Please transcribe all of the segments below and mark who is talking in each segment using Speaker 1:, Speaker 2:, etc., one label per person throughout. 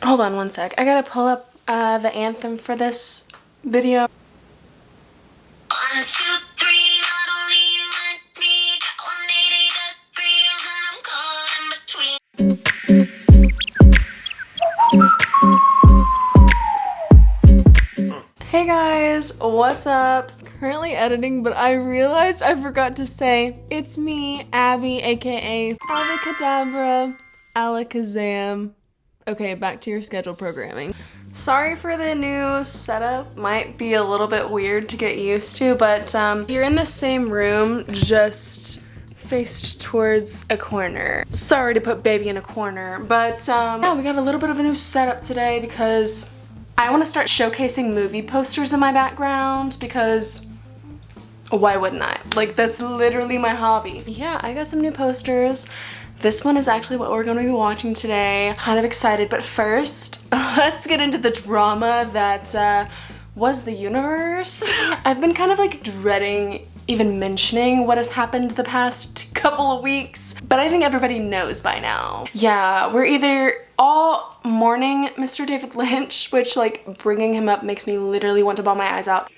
Speaker 1: Hold on one sec. I gotta pull up the anthem for this video.
Speaker 2: 1, 2, 3, not only you and me, got 180 degrees and I'm caught in between.
Speaker 1: Hey guys, what's up? Currently editing, but I realized I forgot to say it's me, Abby, aka abbacadabruh, alakazam. Okay, back to your scheduled programming. Sorry for the new setup. Might be a little bit weird to get used to, but you're in the same room, just faced towards a corner. Sorry to put baby in a corner, but yeah, we got a little bit of a new setup today because I want to start showcasing movie posters in my background because why wouldn't I? Like, that's literally my hobby. Yeah, I got some new posters. This one is actually what we're going to be watching today. Kind of excited, but first, let's get into the drama that was the universe. I've been kind of like dreading even mentioning what has happened the past couple of weeks, but I think everybody knows by now. Yeah, we're either all mourning Mr. David Lynch, which like bringing him up makes me literally want to bawl my eyes out.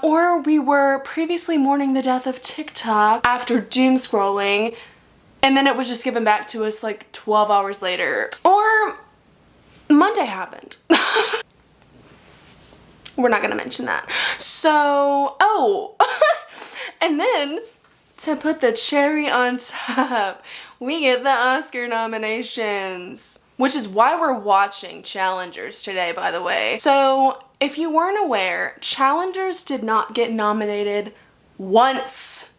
Speaker 1: Or we were previously mourning the death of TikTok after doom scrolling, and then it was just given back to us like 12 hours later. Or Monday happened. We're not gonna mention that. So, oh, and then to put the cherry on top, we get the Oscar nominations, which is why we're watching Challengers today, by the way. So, if you weren't aware, Challengers did not get nominated once.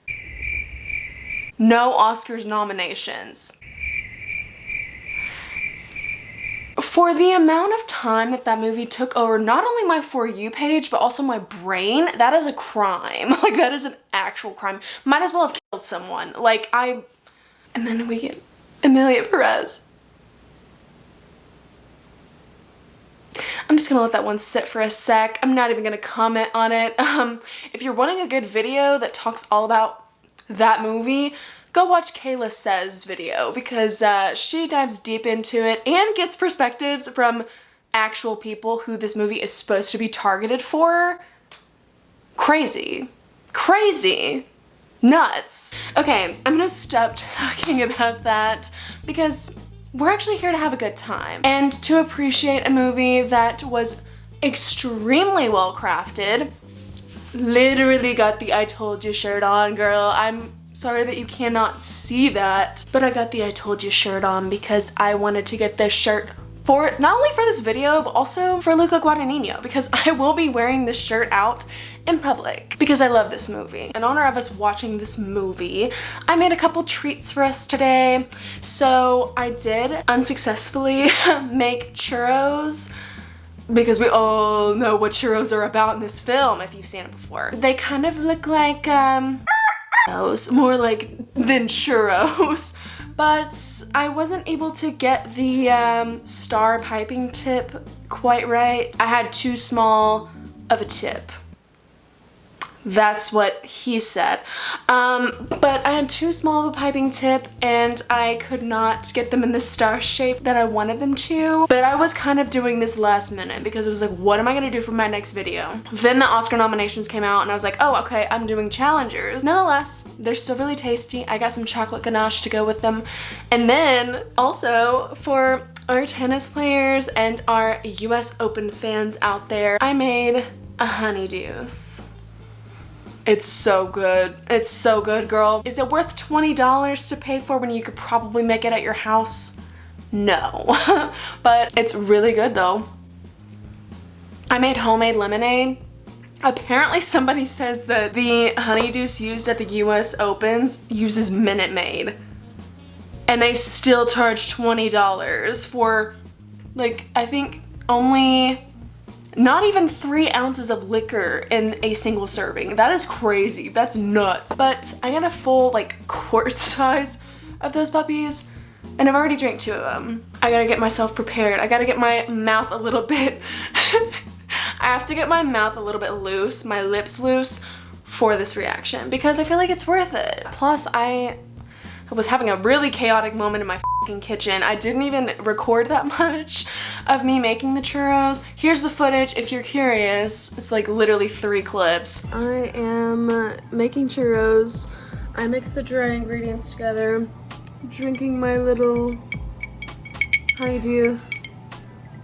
Speaker 1: No Oscars nominations. For the amount of time that that movie took over not only my For You page, but also my brain, that is a crime. Like, that is an actual crime. Might as well have killed someone. Like, and then we get Emilia Perez. I'm just gonna let that one sit for a sec. I'm not even gonna comment on it. If you're wanting a good video that talks all about that movie, go watch Kayla Says video because she dives deep into it and gets perspectives from actual people who this movie is supposed to be targeted for. Crazy. Crazy. Nuts. Okay, I'm gonna stop talking about that because we're actually here to have a good time and to appreciate a movie that was extremely well crafted. Literally got the I told you shirt on, girl. I'm sorry that you cannot see that, but I got the I told you shirt on because I wanted to get this shirt for not only for this video, but also for Luca Guadagnino, because I will be wearing this shirt out in public because I love this movie. In honor of us watching this movie, I made a couple treats for us today. So I did unsuccessfully make churros because we all know what churros are about in this film if you've seen it before. They kind of look like more like than churros. But I wasn't able to get the star piping tip quite right. I had too small of a tip. That's what he said. But I had too small of a piping tip and I could not get them in the star shape that I wanted them to. But I was kind of doing this last minute because it was like, what am I gonna do for my next video? Then the Oscar nominations came out and I was like, oh, okay, I'm doing Challengers. Nonetheless, they're still really tasty. I got some chocolate ganache to go with them. And then also for our tennis players and our US Open fans out there, I made a honeydews. It's so good. It's so good, girl. Is it worth $20 to pay for when you could probably make it at your house? No. But it's really good though. I made homemade lemonade. Apparently somebody says that the honeydews used at the US Opens uses Minute Maid. And they still charge $20 for, like, I think only not even 3 ounces of liquor in a single serving. That is crazy. That's nuts. But I got a full like quart size of those puppies and I've already drank 2 of them. I gotta get myself prepared. I gotta get my mouth a little bit I have to get my mouth a little bit loose, my lips loose for this reaction because I feel like it's worth it. Plus was having a really chaotic moment in my fucking kitchen. I didn't even record that much of me making the churros. Here's the footage if you're curious. It's like literally 3 clips. I am making churros. I mix the dry ingredients together, drinking my little honeydews.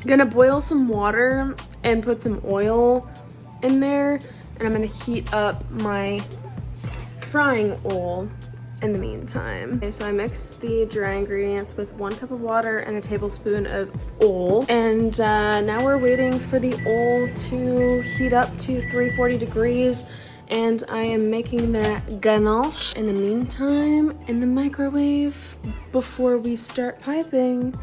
Speaker 1: Gonna boil some water and put some oil in there, and I'm gonna heat up my frying oil in the meantime. Okay, so I mixed the dry ingredients with 1 cup of water and a tablespoon of oil. And now we're waiting for the oil to heat up to 340 degrees. And I am making that ganache in the meantime in the microwave before we start piping.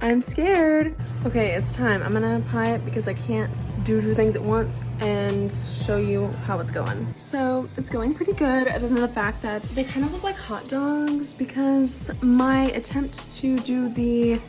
Speaker 1: I'm scared. Okay, it's time. I'm gonna pipe because I can't do 2 things at once and show you how it's going. So it's going pretty good, other than the fact that they kind of look like hot dogs because my attempt to do the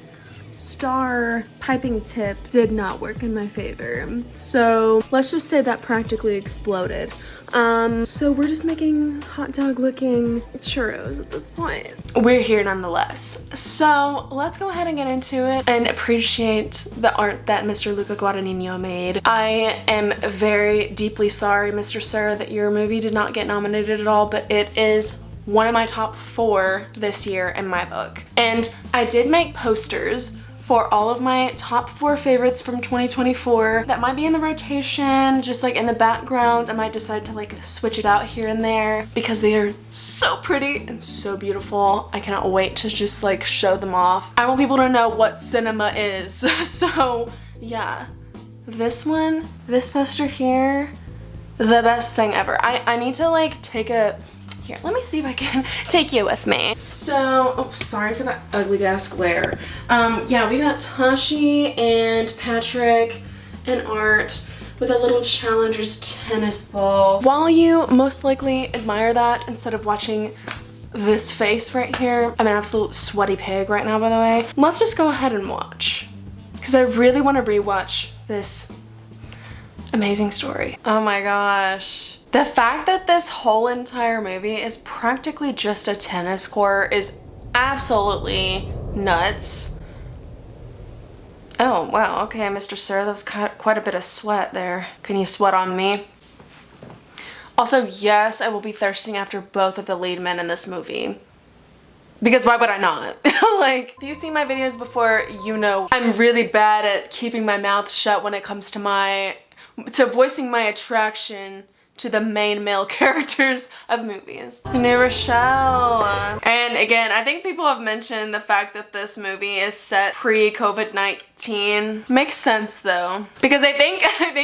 Speaker 1: star piping tip did not work in my favor. So let's just say that practically exploded. So we're just making hot dog looking churros at this point. We're here nonetheless. So let's go ahead and get into it and appreciate the art that Mr. Luca Guadagnino made. I am very deeply sorry, Mr. Sir, that your movie did not get nominated at all, but it is one of my top 4 this year in my book. And I did make posters for all of my top 4 favorites from 2024 that might be in the rotation, just like in the background. I might decide to like switch it out here and there because they are so pretty and so beautiful. I cannot wait to just like show them off. I want people to know what cinema is. So yeah, this one, this poster here, the best thing ever. I need to like take a, here, let me see if I can take you with me. So, oh, sorry for that ugly ass glare. Yeah, we got Tashi and Patrick and Art with a little Challengers tennis ball. While you most likely admire that instead of watching this face right here, I'm an absolute sweaty pig right now, by the way. Let's just go ahead and watch, because I really want to rewatch this amazing story. Oh my gosh. The fact that this whole entire movie is practically just a tennis court is absolutely nuts. Oh, wow, okay, Mr. Sir, that was quite a bit of sweat there. Can you sweat on me? Also, yes, I will be thirsting after both of the lead men in this movie. Because why would I not? Like, if you've seen my videos before, you know I'm really bad at keeping my mouth shut when it comes to voicing my attraction to the main male characters of movies. New Rochelle. And again, I think people have mentioned the fact that this movie is set pre-COVID-19. Makes sense though. Because I think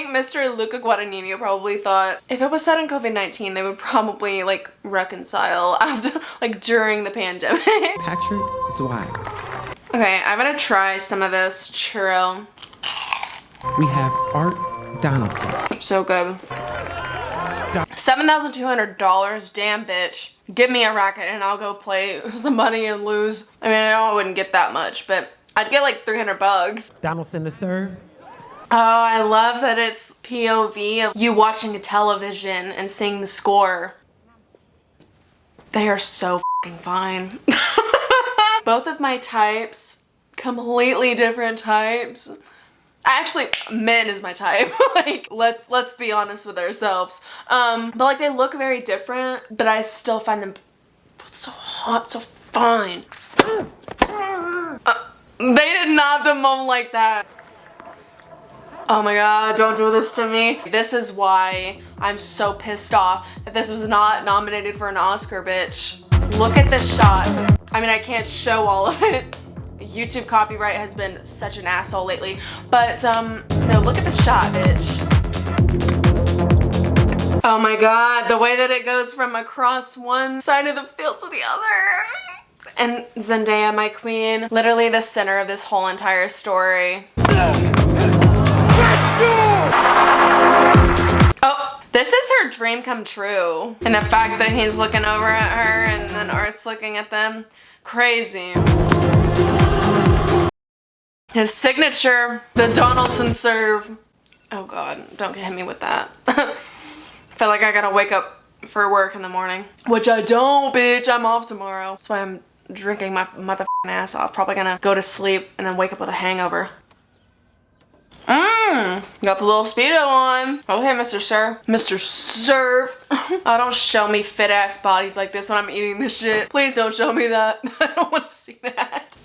Speaker 1: Mr. Luca Guadagnino probably thought if it was set in COVID-19, they would probably like reconcile after, like during the pandemic.
Speaker 3: Patrick Zwei.
Speaker 1: Okay, I'm gonna try some of this churro.
Speaker 3: We have Art Donaldson.
Speaker 1: So good. $7,200, damn bitch. Give me a racket and I'll go play some money and lose. I mean, I know I wouldn't get that much, but I'd get like 300 bucks.
Speaker 3: Donaldson to serve.
Speaker 1: Oh, I love that it's POV of you watching a television and seeing the score. They are so fucking fine. Both of my types, completely different types. Actually, men is my type. Like, let's be honest with ourselves. But like they look very different, but I still find them so hot, so fine. They did not have to moan like that. Oh my god, don't do this to me. This is why I'm so pissed off that this was not nominated for an Oscar, bitch. Look at this shot. I mean, I can't show all of it. YouTube copyright has been such an asshole lately, but no, look at the shot, bitch. Oh my god, the way that it goes from across one side of the field to the other. And Zendaya, my queen, literally the center of this whole entire story. Oh, this is her dream come true. And the fact that he's looking over at her and then Art's looking at them, crazy. His signature, the Donaldson serve. Oh god, don't hit me with that. I feel like I gotta wake up for work in the morning. Which I don't, bitch, I'm off tomorrow. That's why I'm drinking my motherfucking ass off. Probably gonna go to sleep and then wake up with a hangover. Got the little Speedo on. Okay, Mr. Sir. Mr. Serve. Oh, don't show me fit ass bodies like this when I'm eating this shit. Please don't show me that. I don't want to see that.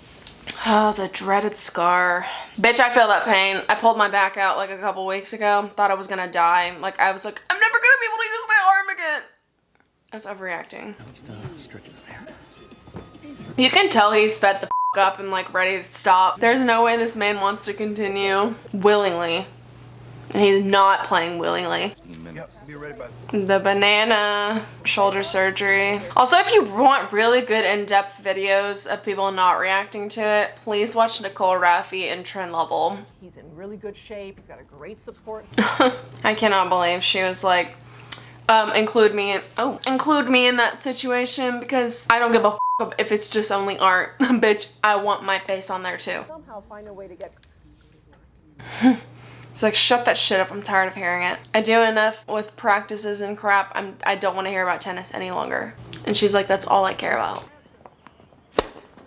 Speaker 1: Oh, the dreaded scar. Bitch, I feel that pain. I pulled my back out like a couple weeks ago. Thought I was gonna die. Like, I was like, I'm never gonna be able to use my arm again. I was overreacting. You can tell he's fed the up and like ready to stop. There's no way this man wants to continue willingly. And he's not playing willingly. The banana shoulder surgery. Also, if you want really good in-depth videos of people not reacting to it, please watch Nicole Raffi and Trend Level.
Speaker 4: He's in really good shape. He's got a great support.
Speaker 1: I cannot believe she was like, include me in that situation because I don't give a if it's just only art. Bitch, I want my face on there too.
Speaker 4: Somehow find a way to get.
Speaker 1: It's like, shut that shit up. I'm tired of hearing it. I do enough with practices and crap. I don't want to hear about tennis any longer. And she's like, that's all I care about.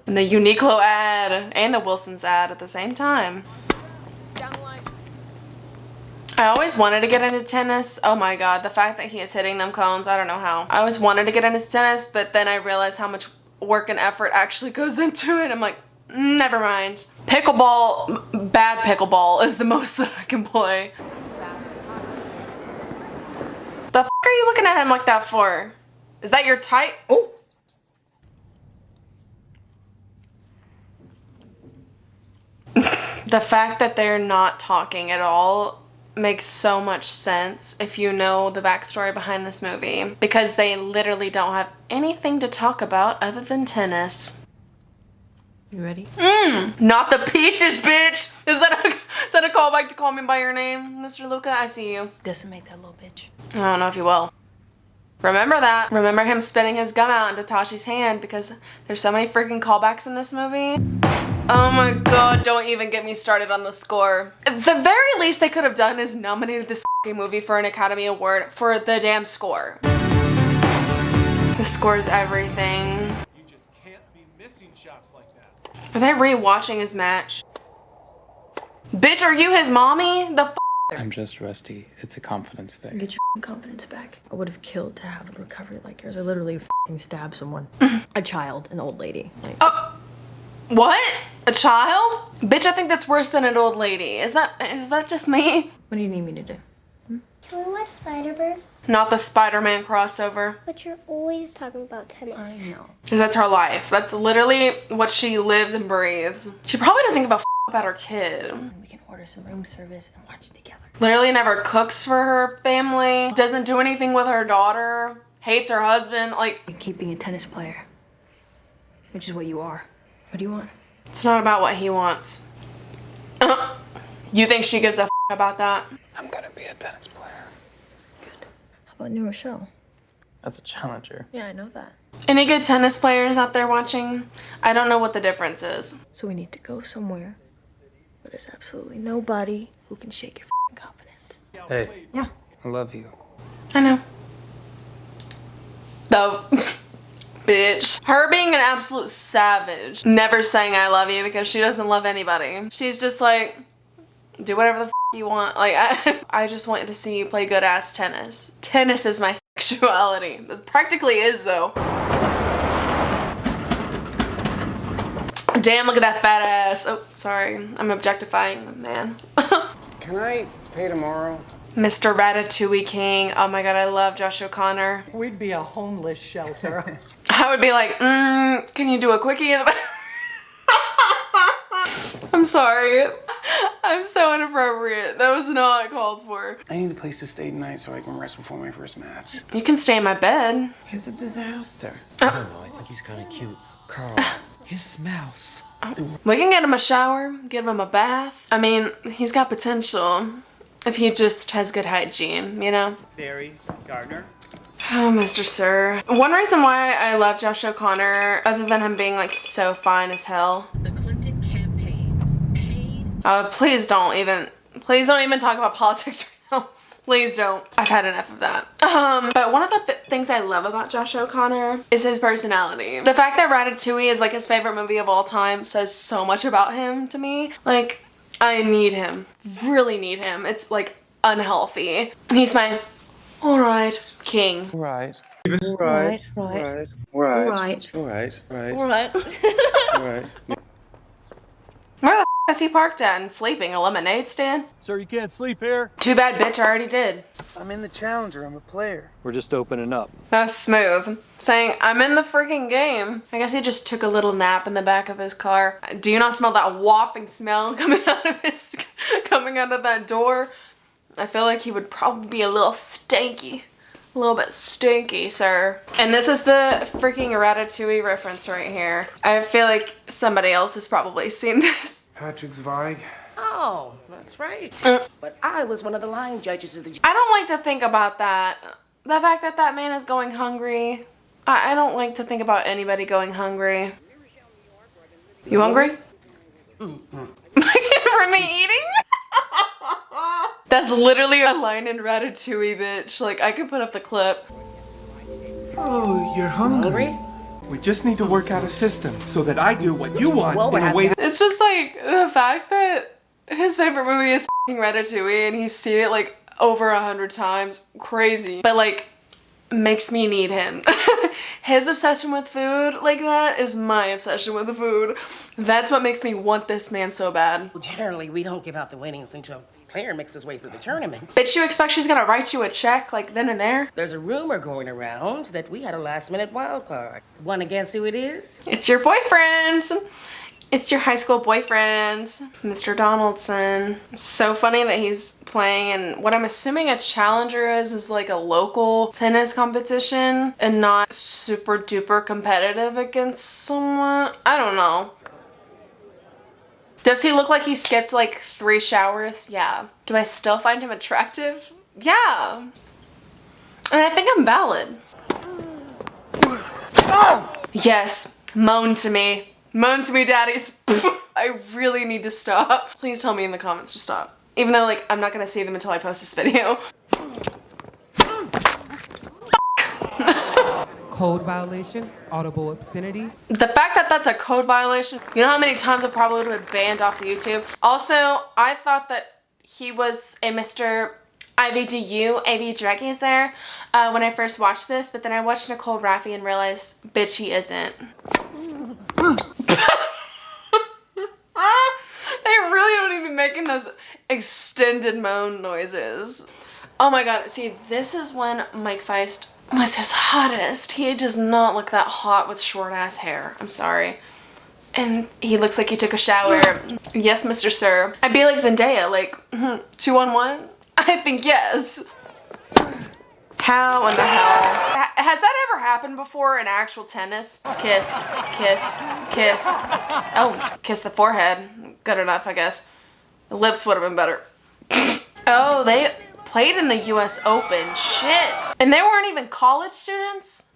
Speaker 1: And the Uniqlo ad and the Wilson's ad at the same time. I always wanted to get into tennis. Oh my god, the fact that he is hitting them cones, I don't know how. I always wanted to get into tennis, but then I realized how much work and effort actually goes into it. I'm like, never mind. Pickleball, bad pickleball is the most that I can play. The f are you looking at him like that for? Is that your type? Oh. The fact that they're not talking at all makes so much sense if you know the backstory behind this movie, because they literally don't have anything to talk about other than tennis.
Speaker 5: You ready?
Speaker 1: Not the peaches, bitch! Is that a callback to Call Me By Your Name, Mr. Luca? I see you.
Speaker 5: Decimate that little bitch.
Speaker 1: I don't know if you will. Remember that. Remember him spitting his gum out into Tashi's hand, because there's so many freaking callbacks in this movie. Oh my god, don't even get me started on the score. The very least they could have done is nominated this fucking movie for an Academy Award for the damn score. The score is everything.
Speaker 6: You just can't be missing shots like that.
Speaker 1: Are they rewatching his match? Bitch, are you his mommy? The f.
Speaker 7: I'm just rusty. It's a confidence thing.
Speaker 5: Get your confidence back. I would have killed to have a recovery like yours. I literally stabbed someone. A child, an old lady. Like,
Speaker 1: What? A child? Bitch, I think that's worse than an old lady. Is that just me?
Speaker 5: what do you need me to do?
Speaker 2: Can we watch Spider-Verse?
Speaker 1: Not the Spider-Man crossover.
Speaker 2: But you're always talking about tennis.
Speaker 5: I know.
Speaker 1: Because that's her life. That's literally what she lives and breathes. She probably doesn't give a f about her kid.
Speaker 5: We can order some room service and watch it together.
Speaker 1: Literally never cooks for her family. Doesn't do anything with her daughter. Hates her husband. Like,
Speaker 5: You're keeping a tennis player, which is what you are. What do you want?
Speaker 1: it's not about what he wants. You think she gives a f about that?
Speaker 7: I'm gonna be a tennis player.
Speaker 5: Good. How about New Rochelle?
Speaker 7: That's a challenger.
Speaker 5: Yeah, I know that.
Speaker 1: Any good tennis players out there watching? I don't know what the difference is.
Speaker 5: So we need to go somewhere where there's absolutely nobody who can shake your confidence.
Speaker 7: Hey.
Speaker 5: Yeah.
Speaker 7: I love you.
Speaker 1: I know. Though. Bitch. Her being an absolute savage. Never saying I love you because she doesn't love anybody. She's just like, do whatever the f you want. Like, I just want to see you play good ass tennis. Tennis is my sexuality. It practically is though. Damn, look at that fat ass. Oh, sorry. I'm objectifying the man.
Speaker 8: Can I pay tomorrow?
Speaker 1: Mr. Ratatouille King. Oh my god, I love Josh O'Connor.
Speaker 4: We'd be a homeless shelter.
Speaker 1: I would be like, can you do a quickie in the back? I'm sorry. I'm so inappropriate. That was not called for.
Speaker 8: I need a place to stay tonight so I can rest before my first match.
Speaker 1: You can stay in my bed.
Speaker 8: He's a disaster.
Speaker 9: I don't know, I think he's kind of cute.
Speaker 3: Carl, his smells.
Speaker 1: We can get him a shower, give him a bath. I mean, he's got potential if he just has good hygiene, you know?
Speaker 6: Barry Gardner.
Speaker 1: Oh, Mr. Sir. One reason why I love Josh O'Connor, other than him being like so fine as hell.
Speaker 5: The Clinton campaign paid.
Speaker 1: Please don't even talk about politics right now. Please don't. I've had enough of that. But one of the things I love about Josh O'Connor is his personality. The fact that Ratatouille is like his favorite movie of all time says so much about him to me. Like, I need him. Really need him. It's like unhealthy. He's my alright king.
Speaker 8: Right.
Speaker 5: Right.
Speaker 8: Right.
Speaker 5: Right.
Speaker 8: Right. Right.
Speaker 5: Right.
Speaker 8: Right.
Speaker 1: Where the f is he parked at and sleeping? A lemonade stand?
Speaker 6: Sir, you can't sleep here.
Speaker 1: Too bad, bitch, I already did.
Speaker 8: I'm in the Challenger. I'm a player.
Speaker 6: We're just opening up.
Speaker 1: That's smooth. Saying, I'm in the freaking game. I guess he just took a little nap in the back of his car. Do you not smell that wafting smell coming out of that door? I feel like he would probably be a little stinky. A little bit stinky, sir. And this is the freaking Ratatouille reference right here. I feel like somebody else has probably seen this.
Speaker 8: Patrick Zweig.
Speaker 4: Oh, that's right. But I was one of the line judges of the...
Speaker 1: I don't like to think about that. The fact that that man is going hungry. I don't like to think about anybody going hungry. You hungry? For me eating? That's literally a line in Ratatouille, bitch. Like, I could put up the clip.
Speaker 3: Oh, you're hungry? We just need to work out a system so that I do what you want
Speaker 4: Well,
Speaker 3: in a way that...
Speaker 1: It's just like the fact that his favorite movie is f***ing Ratatouille and he's seen it like over 100 times. Crazy. But like, makes me need him. His obsession with food like that is my obsession with the food. That's what makes me want this man so bad.
Speaker 4: Generally, we don't give out the winnings until player makes his way through the tournament.
Speaker 1: Bitch, you expect she's gonna write you a check like then and there?
Speaker 4: There's a rumor going around that we had a last-minute wild card. Wanna guess who it is?
Speaker 1: It's your boyfriend. It's your high school boyfriend, Mr. Donaldson. It's so funny that he's playing in what I'm assuming a challenger is like a local tennis competition and not super duper competitive against someone. I don't know. Does he look like he skipped like 3 showers? Yeah. Do I still find him attractive? Yeah. And I think I'm valid. Yes. Moan to me. Moan to me, daddies. I really need to stop. Please tell me in the comments to stop. Even though, like, I'm not gonna see them until I post this video.
Speaker 10: Code violation, audible obscenity.
Speaker 1: The fact that that's a code violation, you know how many times I probably would have been banned off of YouTube? Also, I thought that he was a Mr. IVDU, AV Draggy's there when I first watched this, but then I watched Nicole Raffi and realized, bitch, he isn't. They really don't even making those extended moan noises. Oh my god, see, this is when Mike Feist was his hottest. He does not look that hot with short ass hair. I'm sorry. And he looks like he took a shower. Yes, Mr. Sir. I'd be like Zendaya, like 2-on-1? I think yes. How in the hell? Has that ever happened before in actual tennis? Kiss, kiss, kiss. Oh, kiss the forehead. Good enough, I guess. The lips would have been better. Oh, they played in the US Open. Shit. And they weren't even college students?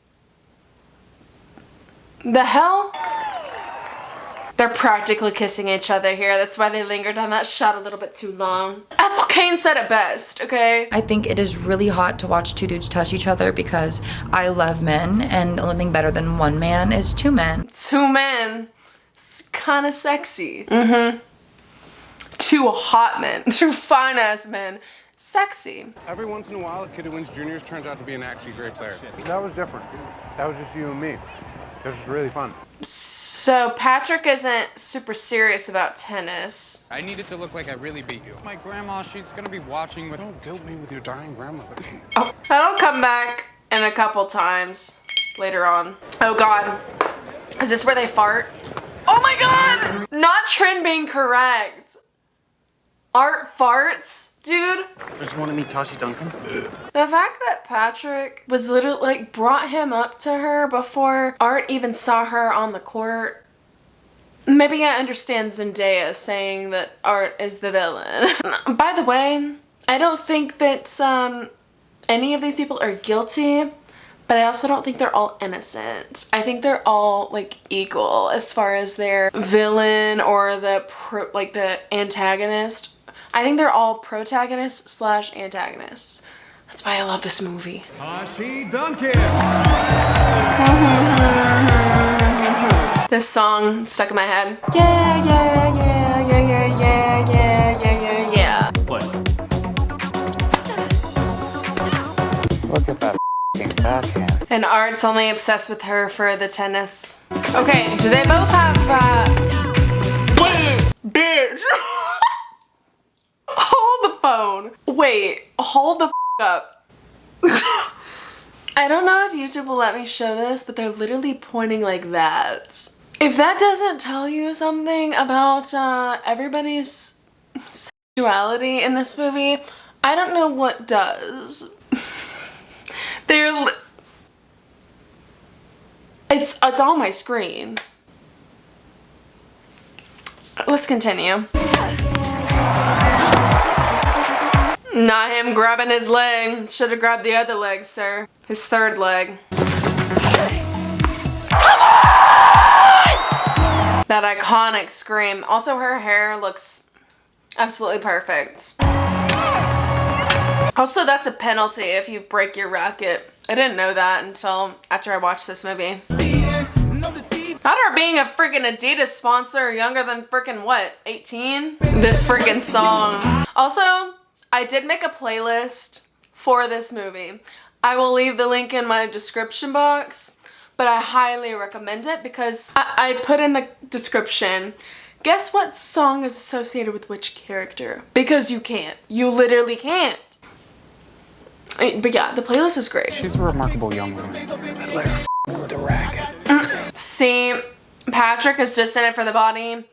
Speaker 1: The hell? They're practically kissing each other here. That's why they lingered on that shot a little bit too long. Ethel Cain said it best, okay?
Speaker 11: I think it is really hot to watch 2 dudes touch each other because I love men, and the only thing better than 1 man is 2 men.
Speaker 1: 2 men. It's kind of sexy. 2 hot men. 2 fine-ass men. Sexy.
Speaker 8: Every once in a while, a kid who wins juniors turns out to be an actually great player. That was different. That was just you and me. This was really fun.
Speaker 1: So Patrick isn't super serious about tennis.
Speaker 7: I need it to look like I really beat you. My grandma, she's gonna be watching with...
Speaker 8: Don't guilt me with your dying grandmother.
Speaker 1: Oh, I'll come back in a couple times later on. Oh god. Is this where they fart? Oh my god! Not trend being correct. Art farts? Dude.
Speaker 8: Just want to meet Tashi Duncan?
Speaker 1: The fact that Patrick was literally like brought him up to her before Art even saw her on the court. Maybe I understand Zendaya saying that Art is the villain. By the way, I don't think that any of these people are guilty, but I also don't think they're all innocent. I think they're all like equal as far as their villain or the antagonist. I think they're all protagonists slash antagonists. That's why I love this movie. This song stuck in my head. Yeah, yeah, yeah, yeah, yeah, yeah, yeah, yeah, yeah, yeah.
Speaker 6: What?
Speaker 7: Look at that f***ing backhand.
Speaker 1: And Art's only obsessed with her for the tennis. Okay, do they both have, wait, bitch. Hold the phone. Wait, hold the f up. I don't know if YouTube will let me show this, but they're literally pointing like that. If that doesn't tell you something about everybody's sexuality in this movie, I don't know what does. It's on my screen. Let's continue. Not him grabbing his leg. Should have grabbed the other leg, sir. His third leg. That iconic scream. Also, her hair looks absolutely perfect. Also, that's a penalty if you break your racket. I didn't know that until after I watched this movie. Not her being a freaking Adidas sponsor younger than freaking what, 18? This freaking song. Also, I did make a playlist for this movie. I will leave the link in my description box, but I highly recommend it because I put in the description, guess what song is associated with which character? Because you can't. You literally can't. But yeah, the playlist is great.
Speaker 7: She's a remarkable young woman. I'd let her with a racket.
Speaker 1: See, Patrick is just in it for the body.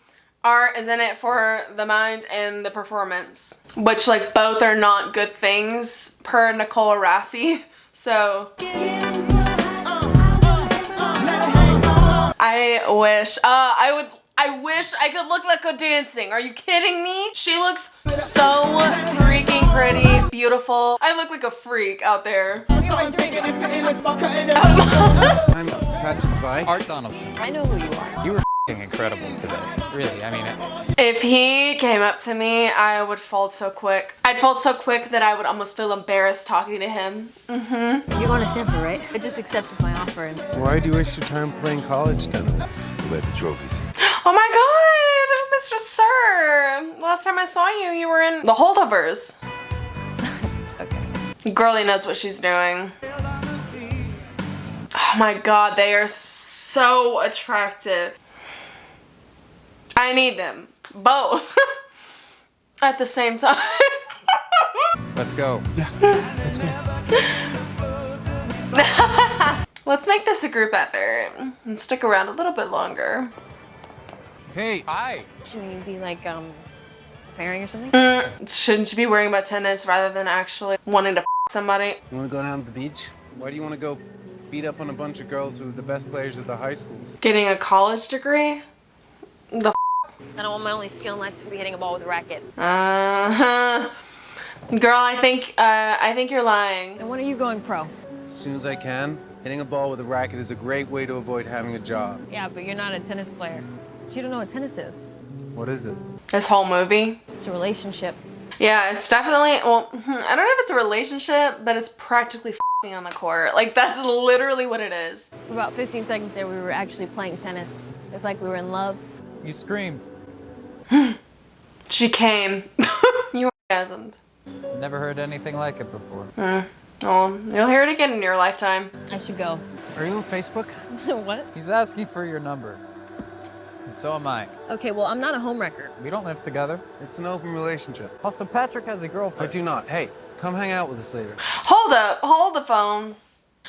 Speaker 1: Art is in it for the mind and the performance, which like both are not good things per Nicole Raffi. So I wish I could look like her dancing. Are you kidding me? She looks so freaking pretty, beautiful. I look like a freak out there.
Speaker 8: I'm Patrick's Vi.
Speaker 7: Art Donaldson.
Speaker 4: I know who you are.
Speaker 7: You were f***ing incredible today. Really, I mean it.
Speaker 1: If he came up to me, I would fold so quick. I'd fold so quick that I would almost feel embarrassed talking to him.
Speaker 5: You're going to Stanford, right? I just accepted my offer and...
Speaker 8: Why do you waste your time playing college tennis?
Speaker 3: Who had the trophies?
Speaker 1: Oh my god, Mr. Sir. Last time I saw you, you were in the holdovers.
Speaker 5: Okay.
Speaker 1: Girlie knows what she's doing. Oh my god, they are so attractive. I need them. Both. At the same time.
Speaker 7: Let's go.
Speaker 3: Yeah, let's go.
Speaker 1: Let's make this a group effort and stick around a little bit longer.
Speaker 7: Hey. Hi.
Speaker 5: Shouldn't you be like, preparing or something?
Speaker 1: Shouldn't you be worrying about tennis rather than actually wanting to somebody?
Speaker 8: You want to go down to the beach? Why do you want to go beat up on a bunch of girls who are the best players at the high schools?
Speaker 1: Getting a college degree? The
Speaker 5: I don't want my only skill in life to be hitting a ball with a racket.
Speaker 1: Girl, I think you're lying.
Speaker 5: And when are you going pro?
Speaker 8: As soon as I can. Hitting a ball with a racket is a great way to avoid having a job.
Speaker 5: Yeah, but you're not a tennis player. You don't know what tennis is.
Speaker 8: What is it?
Speaker 1: This whole movie?
Speaker 5: It's a relationship.
Speaker 1: Yeah, it's definitely, well, I don't know if it's a relationship, but it's practically f***ing on the court. Like, that's literally what it is.
Speaker 5: For about 15 seconds there, we were actually playing tennis. It was like we were in love.
Speaker 7: You screamed.
Speaker 1: She came. You orgasmed.
Speaker 7: Never heard anything like it before.
Speaker 1: Well, you'll hear it again in your lifetime.
Speaker 5: I should go.
Speaker 8: Are you on Facebook?
Speaker 5: What?
Speaker 7: He's asking for your number. And so am I.
Speaker 5: Okay, well, I'm not a homewrecker.
Speaker 7: We don't live together.
Speaker 8: It's an open relationship.
Speaker 7: Also, Patrick has a
Speaker 8: I
Speaker 7: girlfriend.
Speaker 8: do not. Hey, come hang out with us later.
Speaker 1: Hold up, hold the phone.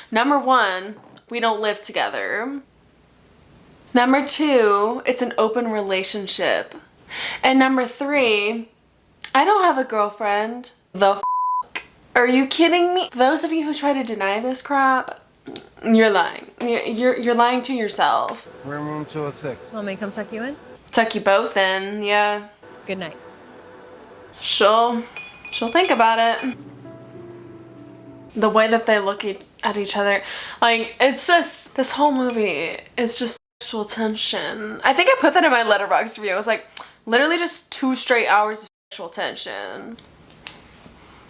Speaker 1: Number 1, we don't live together. Number 2, it's an open relationship. And number 3, I don't have a girlfriend. The f***? Are you kidding me? Those of you who try to deny this crap, you're lying. You're lying to yourself.
Speaker 8: We're in room 206.
Speaker 5: Want me to come tuck you in?
Speaker 1: Tuck you both in, yeah.
Speaker 5: Good night.
Speaker 1: She'll think about it. The way that they look at each other, like, it's just, this whole movie is just sexual tension. I think I put that in my letterboxd review. It was like, literally just 2 straight hours of sexual tension.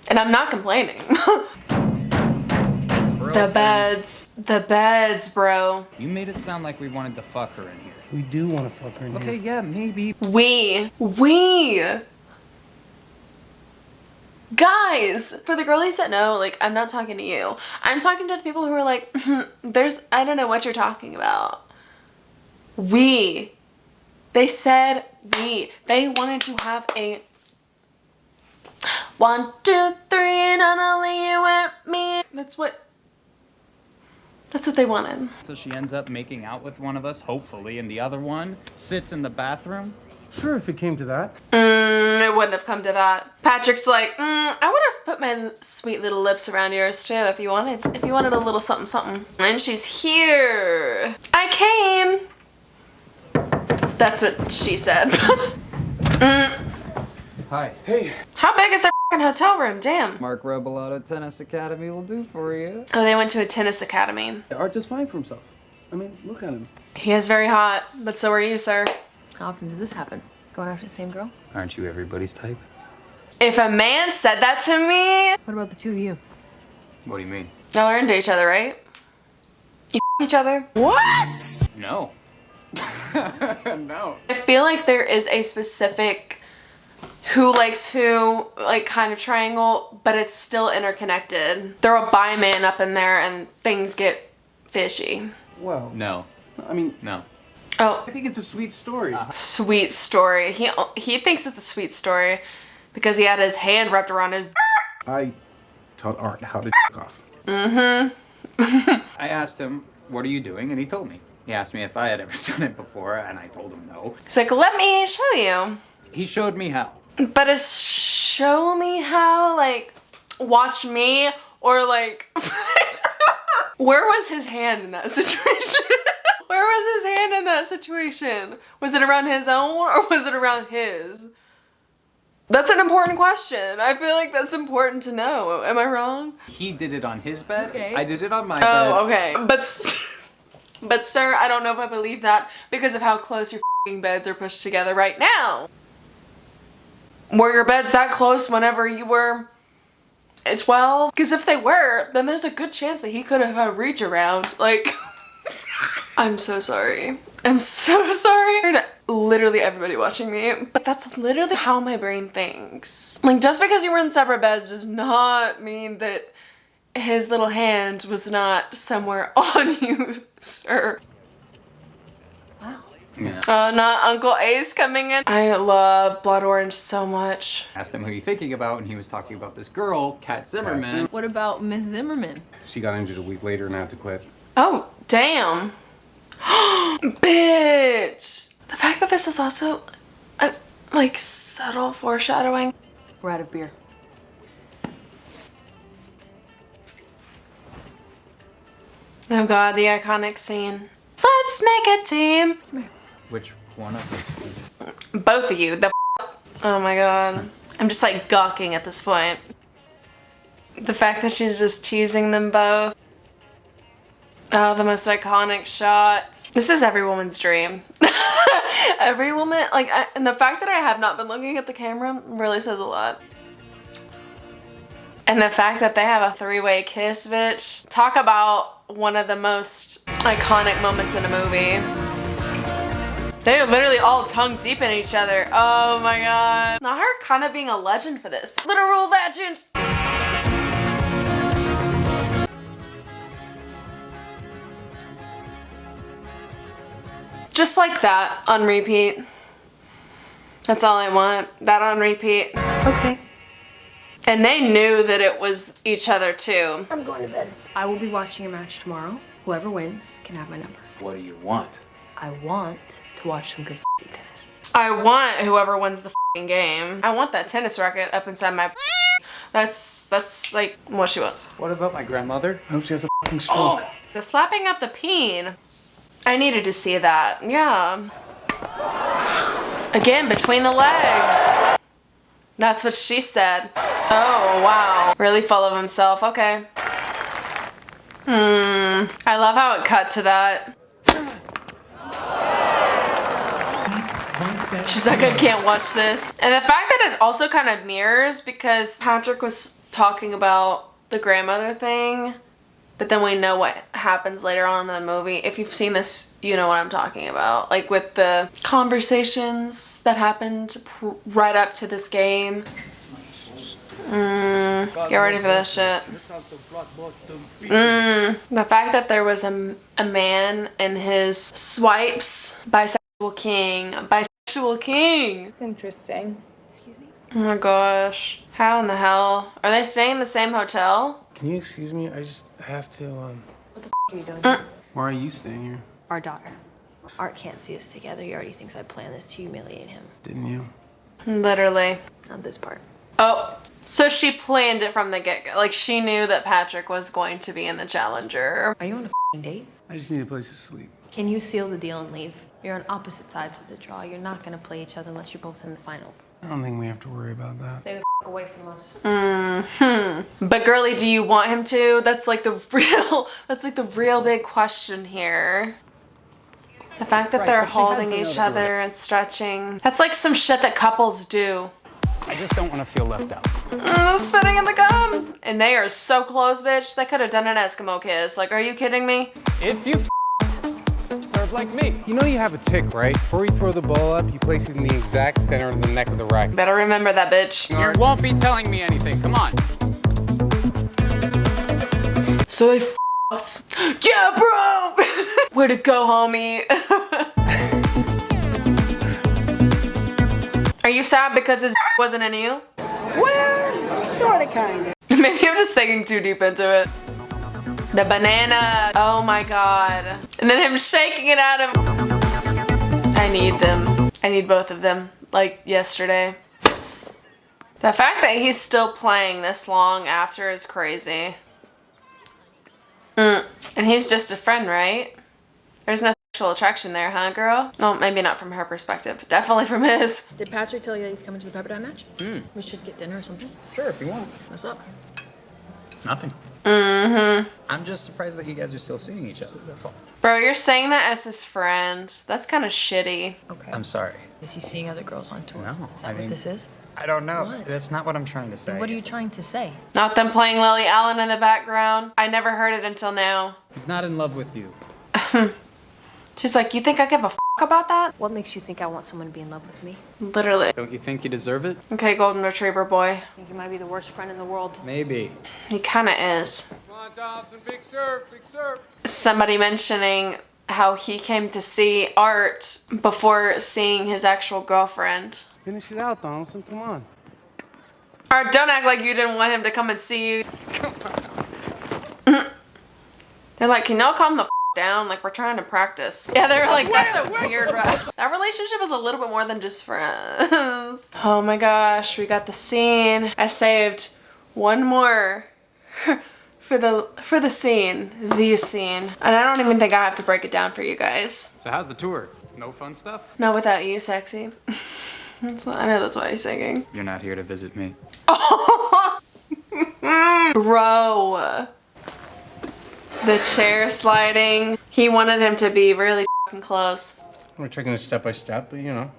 Speaker 1: And I'm not complaining. The beds, bro.
Speaker 7: You made it sound like we wanted to fuck her in here.
Speaker 4: We do want to fuck her in
Speaker 7: Okay, yeah, maybe.
Speaker 1: We. Guys, for the girlies that know, like, I'm not talking to you. I'm talking to the people who are like, I don't know what you're talking about. We. They said we. They wanted to have a 1, 2, 3, not only you and me. That's what they wanted.
Speaker 7: So she ends up making out with one of us, hopefully, and the other one sits in the bathroom.
Speaker 3: Sure, if it came to that.
Speaker 1: It wouldn't have come to that. Patrick's like, I would have put my sweet little lips around yours too if you wanted a little something something. And she's here. I came. That's what she said.
Speaker 7: Hi.
Speaker 3: Hey.
Speaker 1: How big is their f***ing hotel room? Damn.
Speaker 7: Mark Rebelato Tennis Academy will do for you.
Speaker 1: Oh, they went to a tennis academy.
Speaker 3: Art does fine for himself. I mean, look at him.
Speaker 1: He is very hot, but so are you, sir.
Speaker 5: How often does this happen? Going after the same girl?
Speaker 7: Aren't you everybody's type?
Speaker 1: If a man said that to me,
Speaker 5: What about the two of you?
Speaker 7: What do you mean?
Speaker 1: y'all are into each other, right? You each other?
Speaker 7: What? No. No.
Speaker 1: I feel like there is a specific who likes who, like, kind of triangle, but it's still interconnected. Throw a bi-man up in there and things get fishy.
Speaker 3: Well,
Speaker 7: No.
Speaker 3: I mean,
Speaker 7: No.
Speaker 1: Oh,
Speaker 3: I think it's a sweet story.
Speaker 1: sweet story. He thinks it's a sweet story because he had his hand wrapped around his.
Speaker 3: I taught Art how to off.
Speaker 7: I asked him, what are you doing? And he told me. He asked me if I had ever done it before, and I told him no.
Speaker 1: He's like, let me show you.
Speaker 7: He showed me how.
Speaker 1: But is show me how, like, watch me, or like, where was his hand in that situation? Where was his hand in that situation? Was it around his own or was it around his? That's an important question. I feel like that's important to know. Am I wrong?
Speaker 7: He did it on his bed.
Speaker 5: Okay.
Speaker 7: I did it on my bed.
Speaker 1: Oh, okay. But sir, I don't know if I believe that because of how close your f***ing beds are pushed together right now. Were your beds that close whenever you were 12? Because if they were, then there's a good chance that he could have had a reach around. Like, I'm so sorry. I'm so sorry to literally everybody watching me, but that's literally how my brain thinks. Like, just because you were in separate beds does not mean that his little hand was not somewhere on you, sir.
Speaker 7: Yeah.
Speaker 1: Not Uncle Ace coming in. I love Blood Orange so much.
Speaker 7: Asked him who you're thinking about, and he was talking about this girl, Kat Zimmerman.
Speaker 5: What about Miss Zimmerman?
Speaker 8: She got injured a week later and had to quit.
Speaker 1: Oh, damn. Bitch. The fact that this is also like subtle foreshadowing.
Speaker 5: We're out of beer.
Speaker 1: Oh god, the iconic scene. Let's make a team.
Speaker 7: Which one of us?
Speaker 1: Both of you. Oh my god. I'm just like gawking at this point. The fact that she's just teasing them both. Oh, the most iconic shot. This is every woman's dream. Every woman, like, and the fact that I have not been looking at the camera really says a lot. And the fact that they have a three-way kiss, bitch. Talk about one of the most iconic moments in a movie. They are literally all tongue deep in each other. Oh my god. Not her kind of being a legend for this. Literal legend. Just like that, on repeat. That's all I want. That on repeat.
Speaker 5: Okay.
Speaker 1: And they knew that it was each other too.
Speaker 5: I'm going to bed. I will be watching your match tomorrow. Whoever wins can have my number.
Speaker 6: What do you want?
Speaker 5: I want to watch some good f***ing tennis.
Speaker 1: I want whoever wins the f***ing game. I want that tennis racket up inside my. That's like what she wants.
Speaker 7: What about my grandmother?
Speaker 3: I hope she has a fucking stroke.
Speaker 1: The slapping up the peen. I needed to see that. Yeah. Again, between the legs. That's what she said. Oh, wow. Really full of himself. Okay. I love how it cut to that. She's like, I can't watch this. And the fact that it also kind of mirrors because Patrick was talking about the grandmother thing, but then we know what happens later on in the movie. If you've seen this, you know what I'm talking about. Like with the conversations that happened right up to this game. Get ready for this shit. The fact that there was a man in his swipes, bisexual king. Bisexual king!
Speaker 12: It's interesting. Excuse me?
Speaker 1: Oh my gosh. How in the hell? Are they staying in the same hotel?
Speaker 8: Can you excuse me? I just have to,
Speaker 5: What the are you doing?
Speaker 8: Why are you staying here?
Speaker 5: Our daughter. Art can't see us together. He already thinks I planned this to humiliate him.
Speaker 8: Didn't you?
Speaker 1: Literally.
Speaker 5: Not this part.
Speaker 1: Oh, so she planned it from the get-go. Like, she knew that Patrick was going to be in the Challenger.
Speaker 5: Are you on a date?
Speaker 8: I just need a place to sleep.
Speaker 5: Can you seal the deal and leave? You're on opposite sides of the draw. You're not gonna play each other unless you're both in the final.
Speaker 8: I don't think we have to worry about that.
Speaker 5: Stay the away from us.
Speaker 1: But girly, do you want him to? That's like the real big question here. The fact that they're holding each other and stretching. That's like some shit that couples do.
Speaker 7: I just don't want to feel left out.
Speaker 1: Spitting in the gum. And they are so close, bitch. They could have done an Eskimo kiss. Like, are you kidding me?
Speaker 7: If you serve like me.
Speaker 8: You know you have a tick, right? Before you throw the ball up, you place it in the exact center of the neck of the racket.
Speaker 1: Better remember that, bitch.
Speaker 7: You won't be telling me anything. Come on.
Speaker 1: So they f***ed. Yeah, bro! Way to go, homie. Are you sad because his wasn't in you?
Speaker 12: Well, sorta, kinda.
Speaker 1: Maybe I'm just thinking too deep into it. The banana. Oh my god. And then him shaking it at him. I need them. I need both of them. Like yesterday. The fact that he's still playing this long after is crazy. And he's just a friend, right? There's no sexual attraction there, huh, girl? Well, maybe not from her perspective. Definitely from his.
Speaker 5: Did Patrick tell you that he's coming to the Pepperdine match? We should get dinner or something.
Speaker 7: Sure, if you want.
Speaker 5: What's up?
Speaker 7: Nothing. I'm just surprised that you guys are still seeing each other, that's all.
Speaker 1: Bro, you're saying that as his friend. That's kind of shitty.
Speaker 5: Okay.
Speaker 7: I'm sorry.
Speaker 5: Is he seeing other girls on tour?
Speaker 7: No,
Speaker 5: Is that what this is?
Speaker 7: I don't know.
Speaker 5: What?
Speaker 7: That's not what I'm trying to say.
Speaker 5: Then what are you trying to say?
Speaker 1: Not them playing Lily Allen in the background. I never heard it until now.
Speaker 7: He's not in love with you.
Speaker 1: She's like, you think I give a f about that?
Speaker 5: What makes you think I want someone to be in love with me?
Speaker 1: Literally.
Speaker 7: Don't you think you deserve it?
Speaker 1: Okay, golden retriever boy.
Speaker 5: I think you might be the worst friend in the world.
Speaker 7: Maybe.
Speaker 1: He kind of is.
Speaker 8: Come on, Donaldson, big serve, big serve.
Speaker 1: Somebody mentioning how he came to see Art before seeing his actual girlfriend.
Speaker 8: Finish it out, Donaldson, come on.
Speaker 1: Art, don't act like you didn't want him to come and see you. They're like, can y'all calm the f down? Like, we're trying to practice. Yeah, they're like, that's a weird rap. That relationship is a little bit more than just friends. Oh my gosh, we got the scene. I saved one more for the scene, and I don't even think I have to break it down for you guys.
Speaker 7: So how's the tour? No fun stuff?
Speaker 1: Not without you, sexy. I know that's why he's singing.
Speaker 7: You're not here to visit me.
Speaker 1: Bro. The chair sliding. He wanted him to be really fucking close.
Speaker 8: We're taking it step by step, but you know,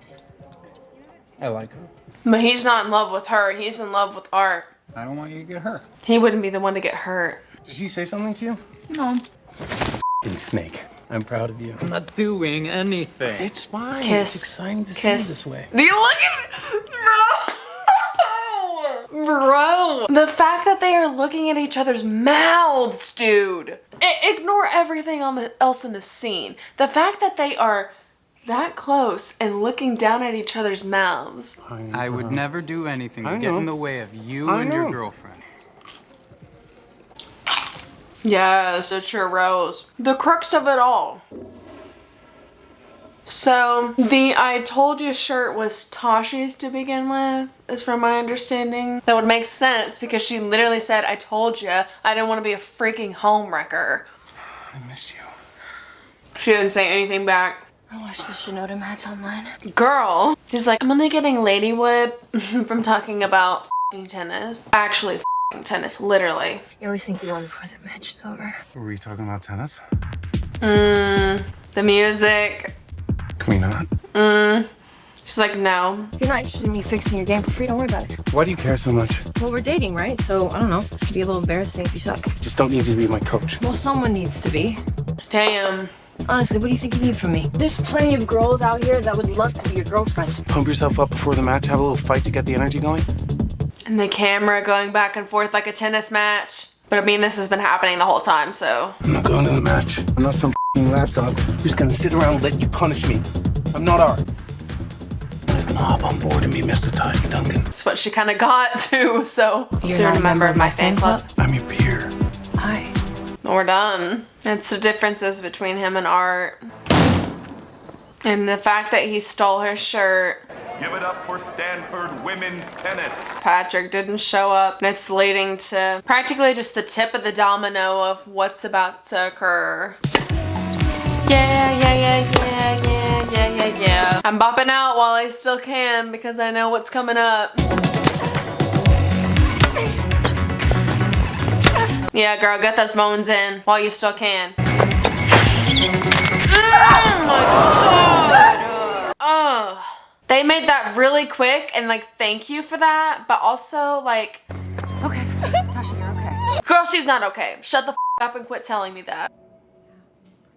Speaker 8: I like her.
Speaker 1: But he's not in love with her. He's in love with Art.
Speaker 7: I don't want you to get hurt.
Speaker 1: He wouldn't be the one to get hurt.
Speaker 8: Did she say something to you?
Speaker 1: No.
Speaker 8: Snake. I'm proud of you.
Speaker 7: I'm not doing anything.
Speaker 8: It's fine.
Speaker 1: Kiss.
Speaker 8: It's exciting to see you this way.
Speaker 1: You look at Bro. The fact that they are looking at each other's mouths, dude. Ignore everything else in the scene. The fact that they are that close and looking down at each other's mouths.
Speaker 7: I would never do anything to get in the way of you and your girlfriend.
Speaker 1: Yes, the churros. The crux of it all. So, the I told you shirt was Tashi's to begin with, is from my understanding. That would make sense because she literally said, I told you I didn't want to be a freaking homewrecker.
Speaker 8: I missed you.
Speaker 1: She didn't say anything back.
Speaker 5: I watched the Shinoda match online.
Speaker 1: Girl. She's like, I'm only getting ladywood from talking about f***ing tennis. Actually, f***ing tennis, literally.
Speaker 5: You always think you won before the match is over.
Speaker 8: Were we talking about tennis?
Speaker 1: The music.
Speaker 8: Can we not?
Speaker 1: She's like, no.
Speaker 5: If you're not interested in me fixing your game for free, don't worry about it.
Speaker 8: Why do you care so much?
Speaker 5: Well, we're dating, right? So, I don't know. It'd be a little embarrassing if you suck.
Speaker 8: Just don't need you to be my coach.
Speaker 5: Well, someone needs to be.
Speaker 1: Damn.
Speaker 5: Honestly, what do you think you need from me? There's plenty of girls out here that would love to be your girlfriend.
Speaker 8: Pump yourself up before the match, have a little fight to get the energy going.
Speaker 1: And the camera going back and forth like a tennis match. But I mean, this has been happening the whole time, so.
Speaker 8: I'm not going to the match. I'm not some lapdog who's gonna sit around and let you punish me. I'm not art. I'm just gonna hop on board and be Mr. Tiny Duncan.
Speaker 1: That's what she kind of got too, so.
Speaker 5: You're
Speaker 1: Soon
Speaker 5: not
Speaker 1: a member of my fan club.
Speaker 8: I'm your peer.
Speaker 1: Hi. We're done. It's the differences between him and Art. And the fact that he stole her shirt.
Speaker 13: Give it up for Stanford women's tennis.
Speaker 1: Patrick didn't show up, and it's leading to practically just the tip of the domino of what's about to occur. Yeah. I'm bopping out while I still can because I know what's coming up. Yeah, girl, get those moans in while you still can. Oh my god. Ugh. They made that really quick, and like, thank you for that, but also like,
Speaker 5: Okay. Tasha, you're okay.
Speaker 1: girl, she's not okay. Shut the f up and quit telling me that.